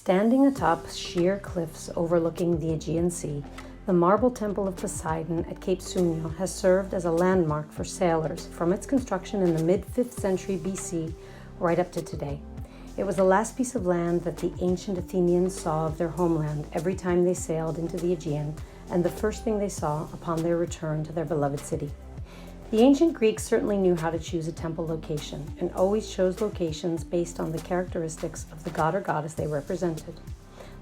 Standing atop sheer cliffs overlooking the Aegean Sea, the marble temple of Poseidon at Cape Sounion has served as a landmark for sailors from its construction in the mid-5th century BC right up to today. It was the last piece of land that the ancient Athenians saw of their homeland every time they sailed into the Aegean, and the first thing they saw upon their return to their beloved city. The ancient Greeks certainly knew how to choose a temple location and always chose locations based on the characteristics of the god or goddess they represented.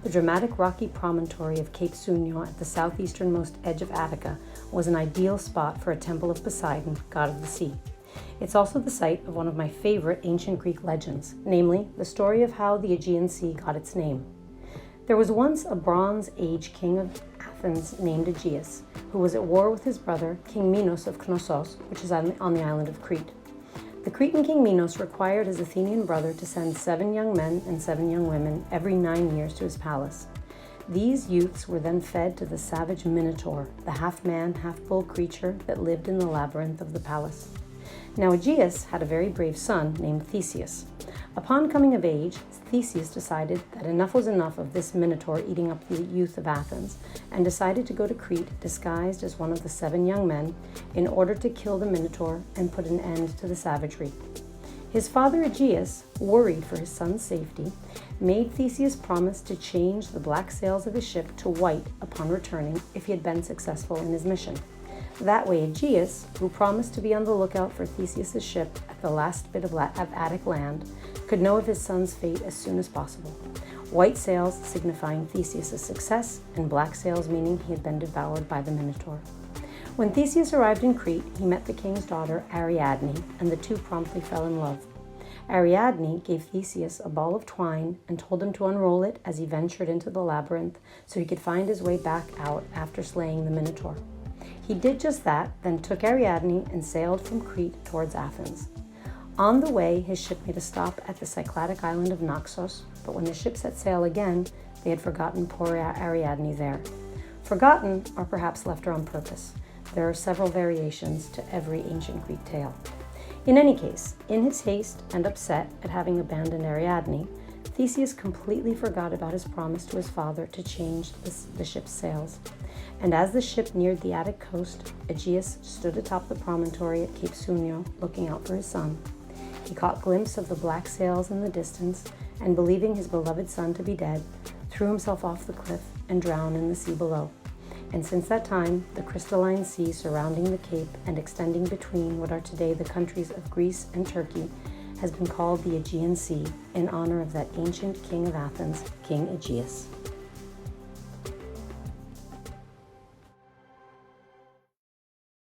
The dramatic rocky promontory of Cape Sounion at the southeasternmost edge of Attica was an ideal spot for a temple of Poseidon, god of the sea. It's also the site of one of my favorite ancient Greek legends, namely the story of how the Aegean Sea got its name. There was once a Bronze Age king of Athens named Aegeus, who was at war with his brother, King Minos of Knossos, which is on the island of Crete. The Cretan king Minos required his Athenian brother to send 7 young men and 7 young women every 9 years to his palace. These youths were then fed to the savage Minotaur, the half-man, half-bull creature that lived in the labyrinth of the palace. Now Aegeus had a very brave son named Theseus. Upon coming of age, Theseus decided that enough was enough of this Minotaur eating up the youth of Athens, and decided to go to Crete disguised as one of the 7 young men in order to kill the Minotaur and put an end to the savagery. His father Aegeus, worried for his son's safety, made Theseus promise to change the black sails of his ship to white upon returning if he had been successful in his mission. That way Aegeus, who promised to be on the lookout for Theseus' ship at the last bit of Attic land, could know of his son's fate as soon as possible. White sails signifying Theseus' success, and black sails meaning he had been devoured by the Minotaur. When Theseus arrived in Crete, he met the king's daughter Ariadne, and the two promptly fell in love. Ariadne gave Theseus a ball of twine and told him to unroll it as he ventured into the labyrinth so he could find his way back out after slaying the Minotaur. He did just that, then took Ariadne and sailed from Crete towards Athens. On the way, his ship made a stop at the Cycladic island of Naxos, but when the ship set sail again, they had forgotten poor Ariadne there. Forgotten, or perhaps left her on purpose. There are several variations to every ancient Greek tale. In any case, in his haste and upset at having abandoned Ariadne, Theseus completely forgot about his promise to his father to change the ship's sails. And as the ship neared the Attic coast, Aegeus stood atop the promontory at Cape Sounion, looking out for his son. He caught a glimpse of the black sails in the distance, and believing his beloved son to be dead, threw himself off the cliff and drowned in the sea below. And since that time, the crystalline sea surrounding the cape and extending between what are today the countries of Greece and Turkey has been called the Aegean Sea in honor of that ancient king of Athens, King Aegeus.